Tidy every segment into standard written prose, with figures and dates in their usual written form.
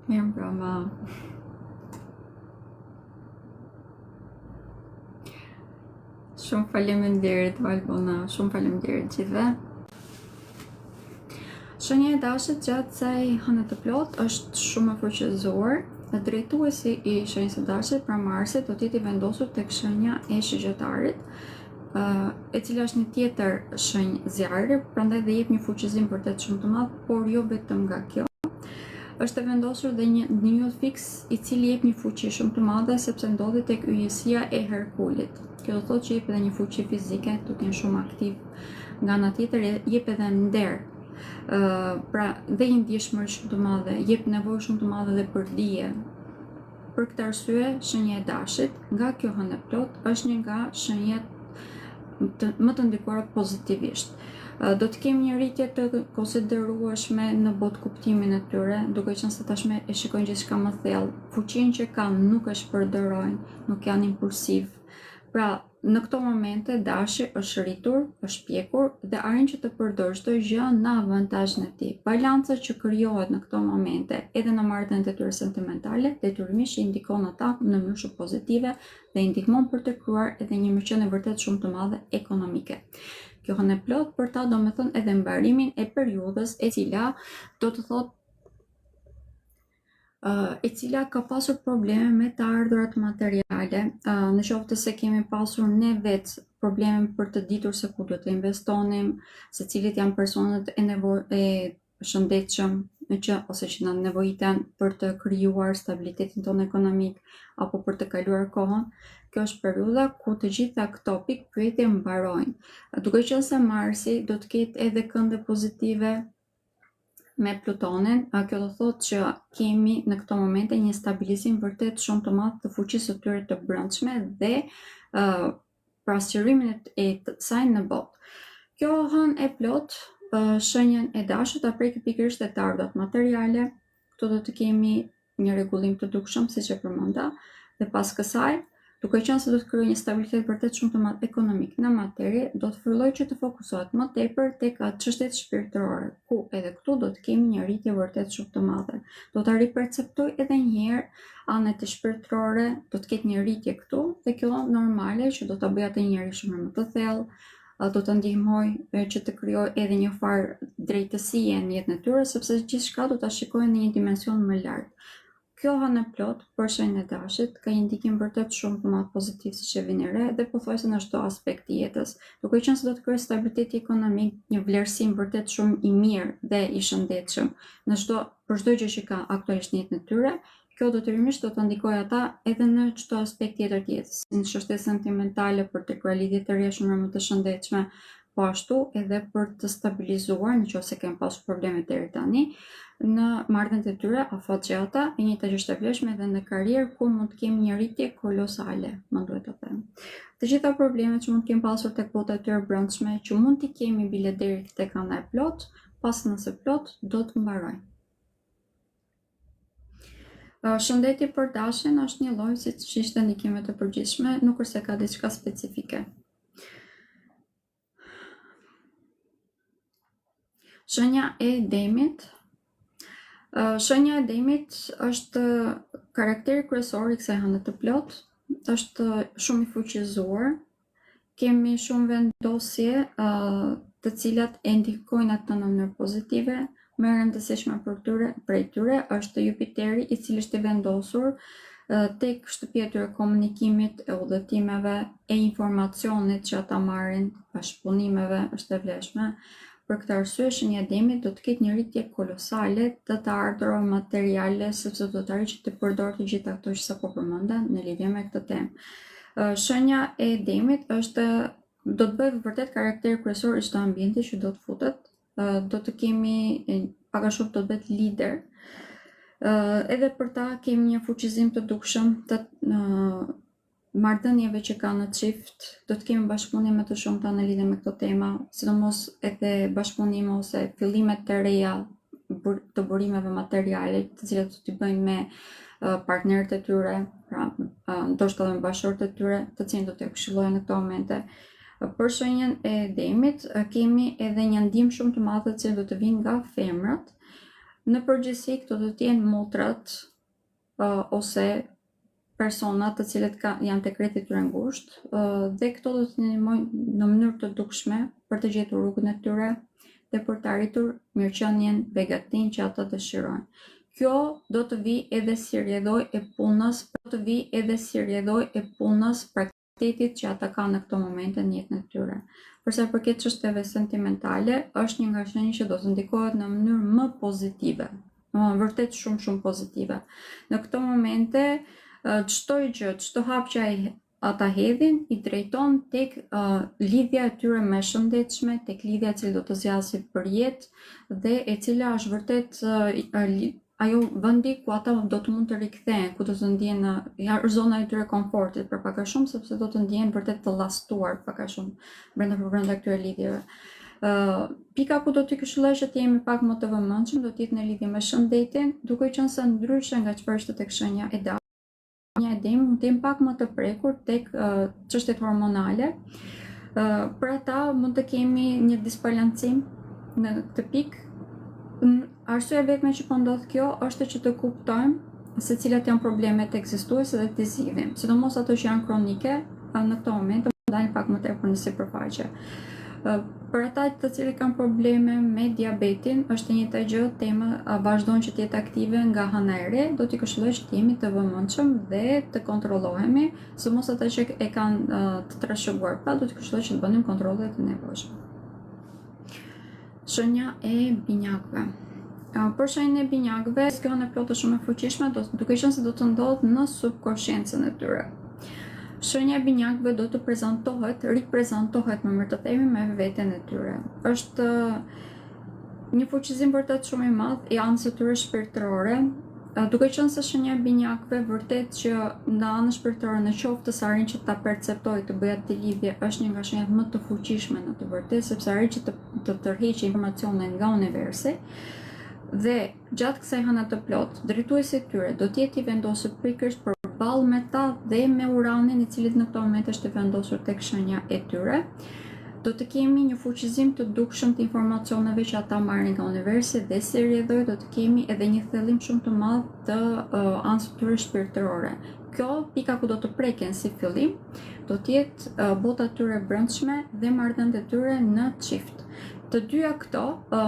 Mirë mbrëma. Shumë faleminderit Valbona, shumë faleminderit gjithëve. Shenja e dashit gjatë kësaj hëne të plot është shumë e fuqizuar. Drejtuesi i shenjës së dashit pra Marsit do t'jeti vendosur tek shenja e Shigjetarët, e cila është një tjetër shenjë zjarri, prandaj dhe jep një fuqizim vërtet shumë të madh, por jo vetëm nga kjo. Është e vendosur dhe një njoll fiks i cili jep një fuqi shumë të madhe sepse ndodhet tek yjesia e Herkulit. Kjo do thotë që jep edhe një fuqi fizike, do të jenë shumë aktiv. Nga ana tjetër jep edhe nder. Pra dhe një ndjeshmëri shumë të madhe, jep nevojë shumë të madhe dhe për dije. Për këtë arsye, shenja e dashit nga kjo hënë plot është një nga shenjat më të ndikuara pozitivisht. Do të kemi një rritje të konsiderueshme në botë kuptimin e tyre, duke qenë se tashme e shikojnë gjithçka më thellë. Fuqinë që kanë nuk e shpërdorojnë, nuk janë impulsiv. Pra, në këto momente dashi është rritur, është pjekur dhe arrin që të përdorë çdo gjë në avantazhin e tij. Balanca që krijohet në këto momente, edhe në marrëdhëniet e tyre sentimentale, detyrimisht i ndikon ata në mënyrë shumë pozitive dhe i ndihmon për të krijuar edhe një mirëqenie vërtet shumë të madhe ekonomike. Kjo hënë plot për ta do me thënë edhe mbarimin e periudhës e cila do të thotë e cila ka pasur probleme me të ardhurat materiale, në qoftë se kemi pasur ne vetë probleme për të ditur se ku do të investonim, se cilit janë personat e shëndetshëm ose që na nevojiten për të krijuar stabilitetin tonë ekonomik apo për të kaluar kohën. Kjo është periudha ku të gjitha këto pikë pyetje mbarojnë. Duke qenë se Marsi do të ketë edhe kënde pozitive me Plutonin, kjo do thotë që kemi në këto momente një stabilizim vërtet shumë të madh të fuqisë së tyre të brendshme dhe pasqyrimin e saj në botë. Kjo hënë e plot shenjën e dashit ta prek pikërisht te të ardhurat materiale. Këtu do të kemi një rregullim të dukshëm siç e përmenda dhe pas kësaj, duke qenë se do të krijojë një stabilitet vërtet shumë të madh ekonomik në materje, do të fillojë që të fokusohet më tepër tek çështjet shpirtërore, ku edhe këtu do të kemi një rritje vërtet shumë të madhe. Do ta riperceptoj edhe një herë anët e shpirtërore, do të ketë një rritje këtu dhe kjo normale që do ta bëjë atë njerëz shumë më të thellë, do të ndihmojë që të krijojë edhe një farë drejtësie në jetën e tyre, sepse gjithçka do ta shikojnë në një dimension më lart. Kjo hënë plot për shenjën e dashit ka një ndikim vërtet shumë të madh pozitiv siç e vini re dhe pothuajse në çdo aspekt të jetës. Duke qenë se do të krijojë stabilitet ekonomik, një vlerësim vërtet shumë i mirë dhe i shëndetshëm në për çdo gjë që ka aktualisht në jetën e tyre, kjo detyrimisht do të ndikojë ata edhe në çdo aspekt tjetër të jetës, në çështje sentimentale, për të krijuar lidhje të reja shumë më të shëndetshme, po ashtu edhe për të stabilizuar nëse kanë pasur probleme deri tani në marrëdhëniet e tyre afatgjata, e njëjta gjë është e vlefshme edhe në karrierë ku mund të kemi një rritje kolosale, më duhet të them. Të gjitha problemet që mund të kemi pasur tek bota e tyre brendshme, që mund t'i kemi bile deri tek ana e plot, pas nëse plot do të mbarojnë. Shëndeti për dashin është një lloj siç ishte ndikime të përgjithshme, nuk është se ka diçka specifike. Shenja e Demit. Shenja e Demit është karakteri kryesor i kësaj hëne të plot, është shumë i fuqizuar. Kemi shumë vendosje të cilat e ndikojnë atë në mënyrë pozitive. Më e rëndësishme prej tyre është Jupiteri, i cili është i vendosur tek shtëpia e tyre komunikimit, e udhëtimeve, e informacionit që ata marrin, bashkëpunimeve, është e vlefshme. Për këtë arsye, shenja e Demit do të ketë një rritje kolosale të ardhurave materiale, sepse do të arrijë që të përdorë të gjitha ato që sapo përmenda në lidhje me këtë temë. Shenja e Demit do të bëjë vërtet karakteri kryesor i çdo ambienti që do të futet. Do të kemi pak a shumë do të bëhet lider. Edhe për ta kemi një fuqizim të dukshëm të marrëdhënieve që kanë në çift, do të kemi bashkëpunime të shumta në lidhje me këto tema, sidomos edhe bashkëpunime ose fillimet të reja të burimeve materiale, të cilat do t'i bëjnë me partnerët e tyre, pra ndoshta edhe me bashkëshorët e tyre, të cilët do t'ia këshillojnë në këto momente. Për shenjën e Demit kemi edhe një ndihmë shumë të madhe që do të vinë nga femrat, Në përgjithësi këto do të jenë motrat ose personat të cilët janë të kreti tyre ngushtë dhe këto do të ndihmojnë në mënyrë të dukshme për të gjetur rrugën e tyre dhe për të arritur mirëqenien, begatinë që ata dëshirojnë. Kjo do të vi edhe si rrjedhoj e punës praktiketit që ata kanë në këto momente në jetën e tyre. Për sa i përket çështjeve sentimentale, është një nga shenjat që do të ndikohet në mënyrë më pozitive, vërtet shumë pozitive. Në këto momente, çdo gjë, çdo hap që ata hedhin i drejton tek lidhja e tyre më shëndetshme, tek lidhja e cilë do të zgjasë për jetë dhe e cila është vërtet ajo vendi ku ata do të mund të rikthehen, ku do të ndjehen në zona e tyre komfortit për pak a shumë, sepse do të ndjehen vërtet të llastuar pak a shumë brenda këtyre lidhjeve. Pika ku do t'i këshilloj që të jemi pak më të vëmendshëm do të jetë në lidhje me shëndetin, duke qenë se ndryshe nga çfarë është tek shenja e dashur, shenja e demit mund të jenë pak më të prekur tek çështjet hormonale. Për ata mund të kemi një disbalancim në këtë pikë. Arsyeja vetme që po ndodh kjo është që të kuptojmë se cilat janë problemet ekzistuese dhe t'i zgjidhim, sidomos ato që janë kronike, në këto momente mund të dalin pak më tepër në sipërfaqe. Për ata të cilët kanë probleme me diabetin, është e njëjta gjë, tema vazhdon që të jetë aktive nga hëna e re, do t'i këshilloj që të jemi të vëmendshëm dhe të kontrollohemi, sidomos ata që e kanë të trashëguar, pra do t'i këshilloj që të bënim kontrolle të nevojshme. Shenja e binjakëve. Për shenjën e binjakëve, zgjohen e plotë shumë e fuqishme, duke qenë se do të ndodhë në subkonsciencën e tyre. Shenja e binjakëve do të riprezentohet më mirë të themi me veten e tyre. Është një fuqizim vërtet shumë i madh i anës së tyre shpirtërore, duke qenë se shenja e binjakëve vërtet që në anën shpirtërore në qoftë se arrin që ta perceptojë të bëjë atë lidhje është një nga shenjat më të fuqishme në të vërtetë, sepse arrin që të tërheqë informacione nga universi. Dhe gjatë kësaj hëne të plotë, drejtuesi i tyre do të jetë i vendosur pikërisht përballë me ta dhe me uranin i cili në këto momente është i vendosur tek shenja e tyre. Do të kemi një fuqizim të dukshëm të informacioneve që ata marrin nga universi dhe si rrjedhoj do të kemi edhe një thellim shumë të madh të anës së tyre shpirtërore. Kjo pika ku do të preken si fillim do të jetë bota e tyre brendshme dhe marrëdhëniet e tyre në çift. Të dyja këto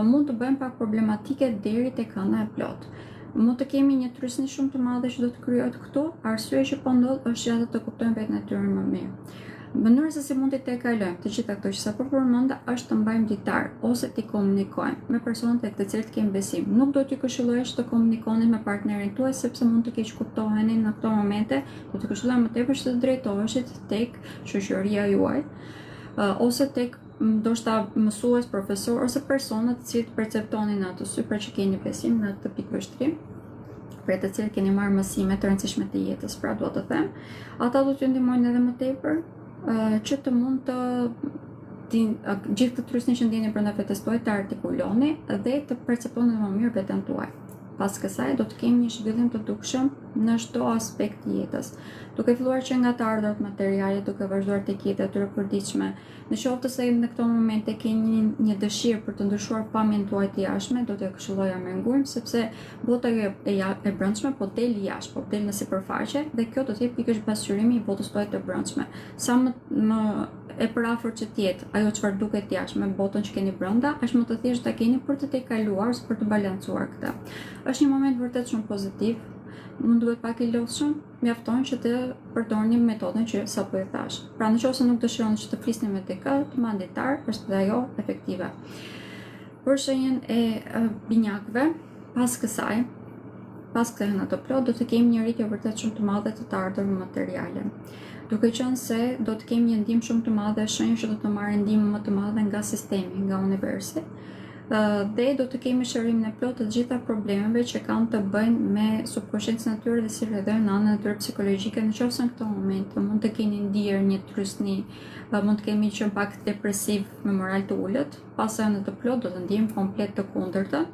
mund të bëjnë pak problematike deri tek hëna e plotë. Mund të kemi një trysni shumë të madhe që do të krijohet këtu, arsyeja që po ndodh është që ata të kuptojnë veten e tyre më mirë. Mënyra se si mund t'i tejkalojmë të gjitha këto që sapo përmenda është të mbajmë ditar ose t'i komunikojmë me personat tek të cilët kemi besim. Nuk do t'ju këshilloj që të komunikoni me partnerin tuaj sepse mund të keq kuptoheni në këto momente, do t'ju këshilloj më tepër që të drejtoheshit tek shoqëria juaj ose tek ndoshta mësues, profesor ose personat të cilët perceptoni në atë sy për që keni besim në atë pikë vështrim, për të cilët keni marrë mësime të rëndësishme të jetës, pra do të them, ata do t'ju ndihmojnë edhe më tepër që të mund të gjithë të trysni që ndjeni brenda vetes tuaj të artikuloni dhe të perceptoni më mirë veten tuaj. Pas kësaj do të kemi një zhvillim të dukshëm në çdo aspekt të jetës, duke filluar që nga të ardhurat materiale, duke vazhduar tek jeta e tyre përditshme. Në qoftë se në këto momente keni një dëshirë për të ndryshuar pamjen tuaj të jashtme, do t'ju këshilloja me ngurmë, sepse bota e brendshme po del jashtë, po del në sipërfaqe dhe kjo do të jetë pikërisht pasqyrimi i botës tuaj të brendshme. Sa më e përafërt që të jetë ajo çfarë duket jashtë me botën që keni brenda, aq më të thjeshtë ta keni për të tejkaluar ose për të balancuar këtë. Është një moment vërtet shumë pozitiv, mund duhet pak i lodhshëm, mjafton që të përdorni metodën që sapo e thash. Pra nëse nuk dëshironi që të flisni me dikë, të marrni ditar, është dhe ajo efektive. Për shenjën e binjakëve, pas kësaj hëna të plot, do të kemi një rritje vërtet shumë të madhe të ardhurave materiale. Duke qenë se do të kemi një ndihmë shumë të madhe, shenjë që do të marrin ndihmë më të madhe nga sistemi, nga universi, dhe do të kemi shërimin e plotë të gjitha problemeve që kanë të bëjnë me subkonsciencën e tyre dhe si rrjedhojnë në anën e tyre psikologjike. Nëse në këto momente mund të keni ndier një trysni, mund të kemi qenë pak depresiv me moral të ulët, pas anën të plotë do të ndjejmë komplet të kundërtën.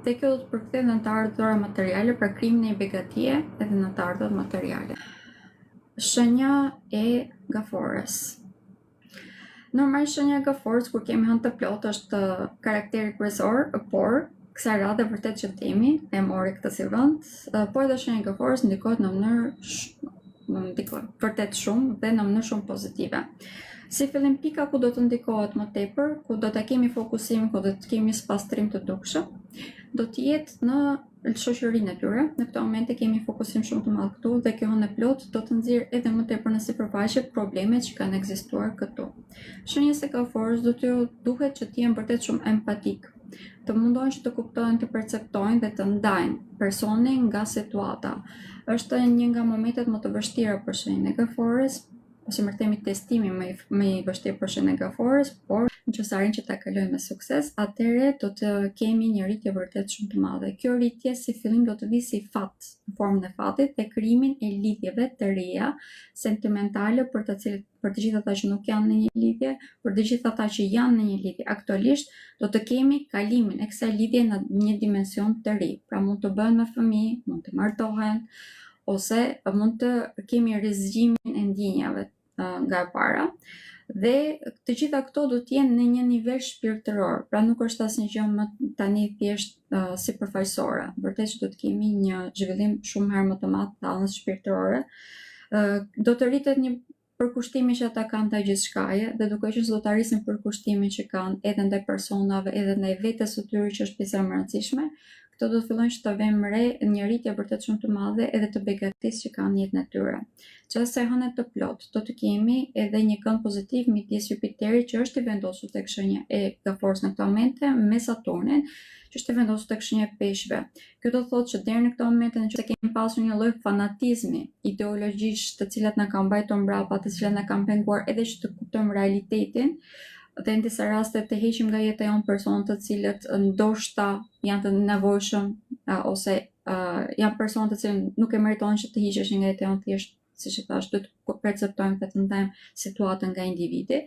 Dhe kjo do të përkthehet në të ardhurat materiale, pra krimin e begatie edhe në të ardhurat materiale. Shenja e gafores. Normal shenja e gaforës kur kemi hënë të plotë është karakteri kryesor, por kësaj radhe vërtet që temi e mori këtë si vend, por edhe shenja e gaforës ndikohet në mënyrë vërtet shumë dhe në mënyrë shumë pozitive. Si fillim pika ku do të ndikohet më tepër, ku do të kemi fokusim, ku do të kemi spastrim të dukshëm, do të jetë në shoqërinë e tyre. Në këtë moment kemi fokusim shumë të madh këtu dhe kjo hënë plot do të nxjerrë edhe më tepër në sipërfaqe problemet që kanë ekzistuar këtu. Shenjat e gaforës duhet që të jenë vërtet shumë empatik, të mundohen që të kuptojnë, të perceptojnë dhe të ndajnë personin nga situata. Është një nga momentet më të vështira për shenjën e gaforës, ose më themi testimi më i vështirë për shenjën e gaforës, por nëse arrin që ta kalojmë me sukses, atëherë do të kemi një rritje vërtet shumë të madhe. Kjo rritje si fillim do të vijë si fat, në formën e fatit dhe krijimin e lidhjeve të reja sentimentale për të gjithë ata që nuk janë në një lidhje, për të gjithë ata që janë në një lidhje aktualisht, do të kemi kalimin e kësaj lidhje në një dimension të ri. Pra mund të bëhen me fëmijë, mund të martohen, ose mund të kemi rreziqimin e ndjenjave nga e para, dhe të gjitha këto do të jenë në një nivel shpirtëror, pra nuk është asnjë gjë më tani thjesht sipërfaqësore. Vërtet që do të kemi një zhvillim shumë herë më të madh të anës shpirtërore. Do të rritet një përkushtimi që ata kanë ndaj gjithçkaje, dhe duke qenë se do të arrisin përkushtimin që kanë edhe ndaj personave, edhe ndaj vetes së tyre që është pjesa e rëndësishme, këto do të fillojnë që të vëmë re një rritje vërtet shumë të madhe edhe të begatisë që kanë në jetën e tyre. Çështja e hënës të plot, do të kemi edhe një kënd pozitiv midis Jupiterit që është i vendosur tek shenja e gaforës në këtë moment me Saturnin, që është i vendosur tek shenja e peshqve. Kjo do të thotë që deri në këtë moment nëse kemi pasur një lloj fanatizmi ideologjish, të cilat na kanë mbajtur mbrapa, të cilat na kanë penguar edhe që të kuptojmë realitetin, dhe në disa raste të heqim nga jeta jonë personë të cilët ndoshta janë të nevojshëm ose janë personë të cilët nuk e meritojnë që të hiqeshin nga jeta jonë, thjesht siç e thash, do të perceptojmë dhe të ndajmë situatën nga individi.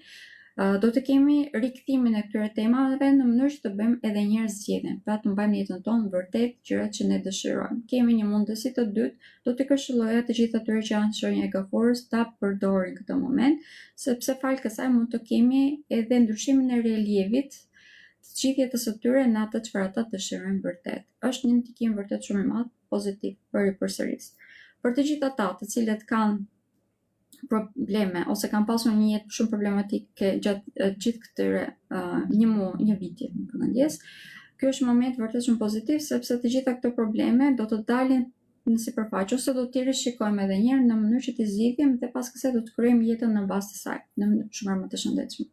Do të kemi rikthimin e këtyre temave në mënyrë që të bëjmë edhe një herë zgjedhjen, pra të mbajmë jetën tonë vërtet gjërat që ne dëshirojmë. Kemi një mundësi të dytë, do të këshilloja të gjithë atyre që janë shenja e gaforës ta përdorin këtë moment, sepse fal kësaj mund të kemi edhe ndryshimin e relievit të gjithë jetës së tyre në atë çfarë ata dëshirojnë vërtet. Është një ndikim vërtet shumë i madh pozitiv për përsëris. Për të gjithë ata të cilët kanë probleme ose kanë pasur një jetë shumë problematike gjatë gjithë këtyre një viti në përgjithësi, ky është moment vërtet shumë pozitiv, sepse të gjitha këto probleme do të dalin në sipërfaqe ose do t'i rishikojmë edhe një herë në mënyrë që t'i zgjidhim dhe pas kësaj do të krijojmë jetën në bazë të saj në mënyrë shumë më të shëndetshme.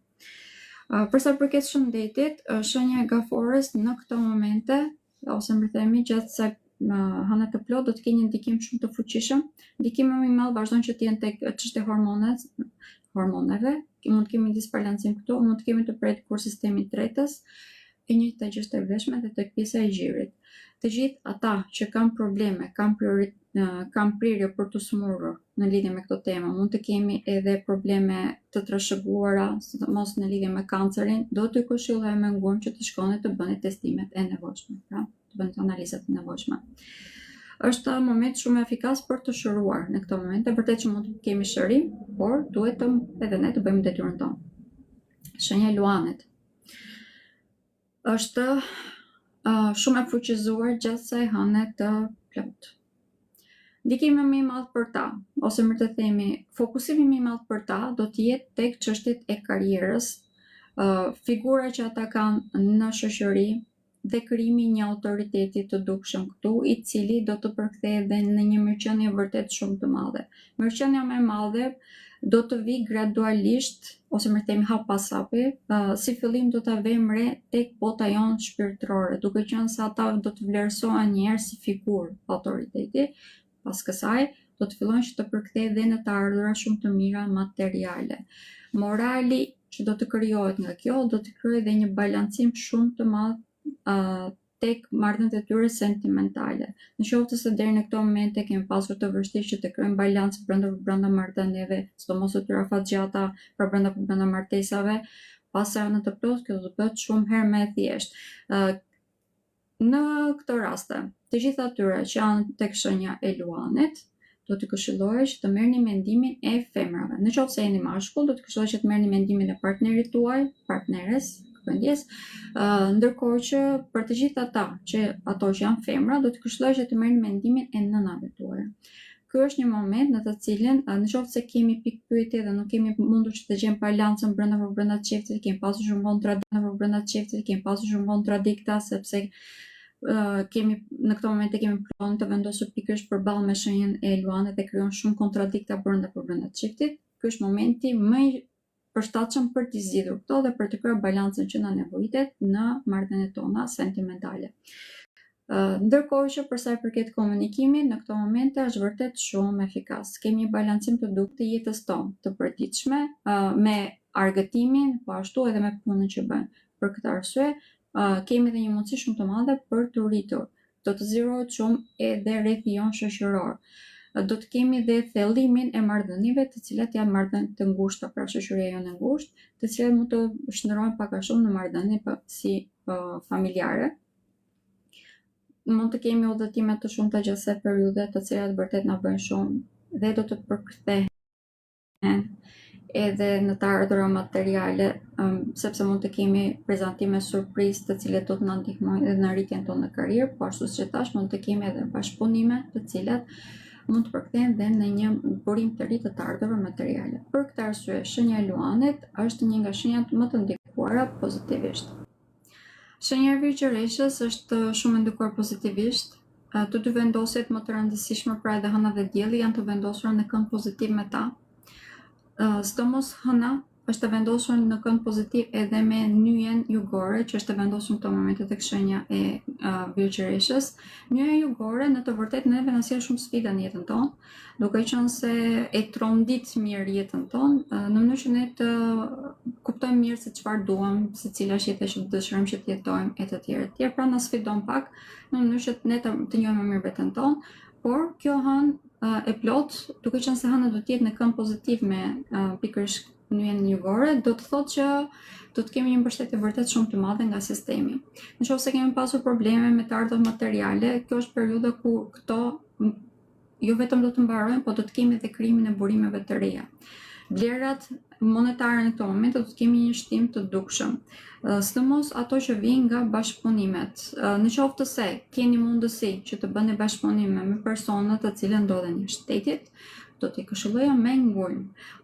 Për sa përket shëndetit, shenja e gaforës në këto momente ose më themi gjatë kësaj hënë të plot do të kenë një ndikim shumë të fuqishëm. Ndikimi më i madh vazhdon që të jenë tek çështja e hormoneve, mund të kemi disbalancim këtu, mund të kemi të prerë kur sistemi i tretës, e njëjta gjë është e vlefshme dhe tek pjesa e gjirit. Të gjithë ata që kanë probleme, kanë prirje për të smurur në lidhje me këtë temë, mund të kemi edhe probleme të trashëguara, sidomos në lidhje me kancerin, do t'ju këshillojmë ngurim që të shkoni të bëni testimet e nevojshme, pra të bëni analizat e nevojshme. Është moment shumë efikas për të shëruar në këto momente, vërtet që mund të kemi shërim, por duhet edhe ne të bëjmë detyrën tonë. Shenja e luanit është shumë e fuqizuar gjatë kësaj hëne të plot. Ndikimi më i madh për ta, ose më të themi, fokusimi më i madh për ta do të jetë tek çështjet e karrierës, figura që ata kanë në shoqëri dhe krijimi një autoriteti të dukshëm këtu, i cili do të përkthejë dhe në një mirëqenie vërtet shumë të madhe. Mirëqenia më e madhe do të vi gradualisht, ose më themi hap pas hapi, si fillim do ta vëmë re tek bota jonë shpirtërore, duke qenë se ata do të vlerësohen një herë si figurë autoriteti. Pas kësaj do të fillojnë që të përkthejë dhe në të ardhura shumë të mira materiale. Morali që do të krijohet nga kjo do të krijojë dhe një balancim shumë të madh tek marrëdhëniet e tyre sentimentale. Në qoftë se deri në këto momente kemi pasur të vështirë që të krijojmë balans brenda marrëdhënieve, sidomos atyre afatgjata brenda martesave, pas hënës të plot kjo do të bëhet shumë herë më e thjeshtë. Në këto raste, të gjithë atyre që janë tek shenja e luanit, do të këshillohet që të merrni mendimin e femrave. Në qoftë se jeni mashkull, do të këshillohet që të merrni mendimin e partnerit tuaj, partneres, ndërprerjes, ndërkohë që për të gjithë ata që janë femra, do të këshilloj që të merrni mendimin e nënave tuaja. Ky është një moment në të cilin, në qoftë se kemi pikë pyetje dhe nuk kemi mundur që të gjejmë balancën brenda çiftit, kemi pasur shumë kontradikta sepse në këtë moment kemi planuar të vendosur pikërisht përballë me shenjën e Luanit dhe krijon shumë kontradikta brenda çiftit. Ky është momenti më i përshtatshëm për të zgjidhur këto dhe për të krijuar balancën që na nevojitet në marrëdhëniet tona sentimentale. Ndërkohë që për sa i përket komunikimit, në këto momente është vërtet shumë efikas. Kemi një balancim të duhur të jetës tonë të përditshme me argëtimin, po ashtu edhe me punën që bëjmë. Për këtë arsye, kemi edhe një mundësi shumë të madhe për të rritur. Do të zgjerohet shumë edhe rrethi jon shoqëror. Do të kemi dhe thellimin e marrëdhënieve, të cilat janë marrëdhënie të ngushta, pra shoqëria jonë e ngushtë, të cilat mund të shndërrohen pak a shumë në marrëdhënie si familjare. Mund të kemi udhëtime të shumta gjatë kësaj periudhe, të cilat vërtet na bëjnë shumë dhe do të përkthehen edhe në të ardhura materiale, sepse mund të kemi prezantime surprizë të cilat do të na ndihmojnë edhe në rritjen tonë në karrierë, po ashtu siç e thash, mund të kemi edhe bashkëpunime të cilat mund të përkthehen dhe në një burim të ri të ardhurave materiale. Për këtë arsye, shenja e Luanit është një nga shenjat më të ndikuara pozitivisht. Shenja e Virgjëreshës është shumë ndikuar pozitivisht. Të dy vendosjet më të rëndësishme, pra edhe Hëna dhe Dielli, janë të vendosura në kënd pozitiv me ta. Sidomos Hëna është e vendosur në kënd pozitiv edhe me nyjen jugore, që është e vendosur në këto momente tek shenja e Virgjëreshës. Nyja jugore në të vërtetë neve na sjell shumë sfida në jetën tonë, duke qenë se e trondit mirë jetën tonë, në mënyrë që ne të kuptojmë mirë se çfarë duam, se cila është jeta që dëshirojmë që të jetojmë e të tjerë. Pra na sfidon pak në mënyrë që ne të njohim më mirë veten tonë, por kjo hënë e plot, duke qenë se hëna do të jetë në kënd pozitiv me pikërisht nyjen jugore, do të thotë që do të kemi një mbështetje vërtet shumë të madhe nga sistemi. Nëse kemi pasur probleme me të ardhurat materiale, kjo është periudha ku këto jo vetëm do të mbarojnë, po do të kemi edhe krijimin e burimeve të reja. Vlerat monetare në këto momente do të kemi një shtim të dukshëm. Sidomos ato që vijnë nga bashkëpunimet. Në qoftë se keni mundësi që të bëni bashkëpunime me persona të cilët ndodhen në shtetit, do t'i këshilloja me ngulm,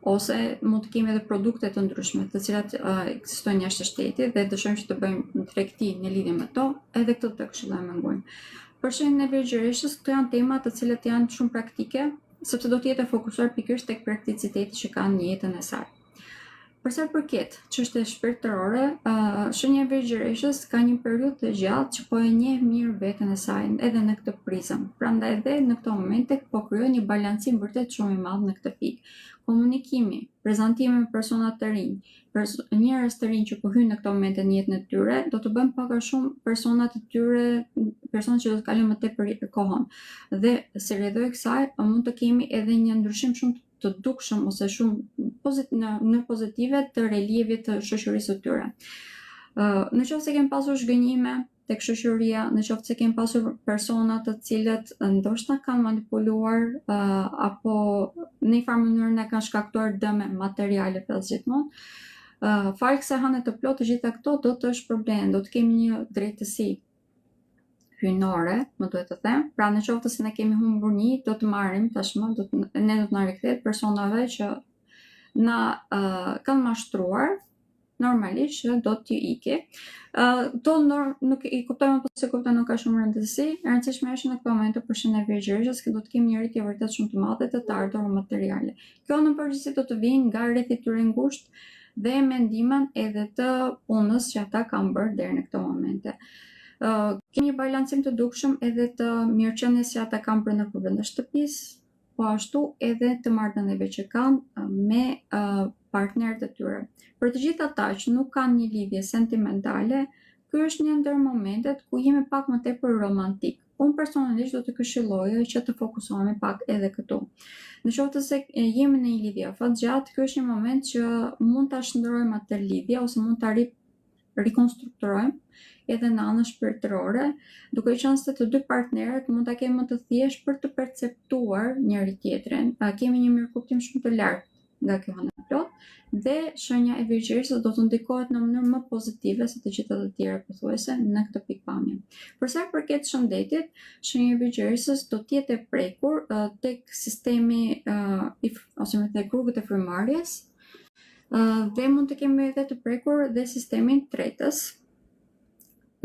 ose mund të kemi edhe produkte të ndryshme të cilat ekzistojnë jashtë shtetit dhe dëshirojmë që të bëjmë tregti në lidhje me to, edhe këtë të këshilloj me ngulm. Për shenjën e Virgjëreshës, këto janë tema të cilat janë shumë praktike, sepse do të jetë fokusuar pikërisht tek prakticiteti që kanë në jetën e saj. Për sa përket çështjes shpirtërore, shenja e Virgjëreshës ka një periudhë të gjatë që po e njeh mirë veten e saj edhe në këtë prizëm. Prandaj edhe në këto momente po krijon një balancim vërtet shumë i madh në këtë pikë. Komunikimi, prezantimi me persona të rinj, njerëz të rinj që po hyjnë në këto momente në jetën e tyre, do të bëjmë pak a shumë persona të tyre, persona që do të kalojnë më tepër kohën. Dhe si rrjedhoi kësaj, mund të kemi edhe një ndryshim shumë të dukshëm ose shumë në pozitive të relievit të shoqërisë së tyre. Në qoftë se kemi pasur zhgënjime tek shoqëria, në qoftë se kemi pasur persona të cilët ndoshta kanë manipuluar apo në një farë mënyrë na kanë shkaktuar dëme materiale pas gjithmonë, fare kësaj hëne të plotë, të gjitha këto do të shpërblehen, do të kemi një drejtësi hyjnore, më duhet të them. Pra në qoftë se ne kemi humbur një, do të marrim tashmë, ne do të na rikthehet personave që na kanë mashtruar, normalisht që do t'ju iki. Nuk i kuptojmë apo se kuptojmë, nuk ka shumë rëndësi. E rëndësishme është në këtë moment për shenjën e Virgjëreshës që do të kemi një rritje vërtet shumë të madhe të ardhurave materiale. Kjo në përgjithësi do të vijë nga rrethi i tyre ngushtë dhe mendimin edhe të punës që ata kanë bërë deri në këtë momente. Kemi një balancim të dukshëm edhe të mirëqenies që ata kanë brenda shtëpisë, po ashtu edhe të marrëdhënieve që kanë me partnerët e tyre. Për të gjithë ata që nuk kanë një lidhje sentimentale, ky është një ndër momentet ku jemi pak më tepër romantik. Unë personalisht do të këshilloja që të fokusohemi pak edhe këtu. Në qoftë se jemi në një lidhje afatgjatë, ky është një moment që mund ta shndërrojmë atë lidhje ose mund ta rikonstrukturojmë edhe në anën shpirtërore, duke qenë se të dy partnerët mund ta kemi më të thjeshtë për të perceptuar njëri tjetrin. Kemi një mirëkuptim shumë të lartë nga kjo hënë e plot, dhe shenja e virgjërisë do të ndikohet në mënyrë më pozitive se të gjitha të tjera pothuajse në këtë pikpamje. Për sa i përket shëndetit, shenja e virgjërisë do të jetë e prekur tek sistemi ose me tek rrugët e frymarrjes, dhe mund të kemi edhe të prekur dhe sistemin tretës.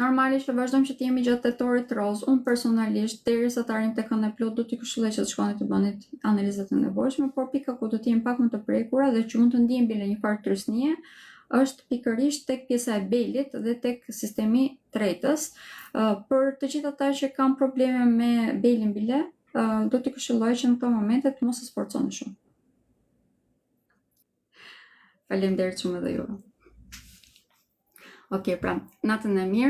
Normalisht të vazhdojmë që të jemi gjatë tetorit roz. Unë personalisht, derisa të arrim tek hëna e plot, do t'i këshilloj që të shkoni të bëni analizat e nevojshme, por pika ku do të jemi pak më të prekura dhe që mund të ndiejmë bile një farë trysnie, është pikërisht tek pjesa e belit dhe tek sistemi tretës. Për të gjithë ata që kanë probleme me belin bile, do t'i këshilloj që në këto momente të mos e sforconi shumë. Faleminderit shumë edhe juve. Okej, pra, natën e mirë.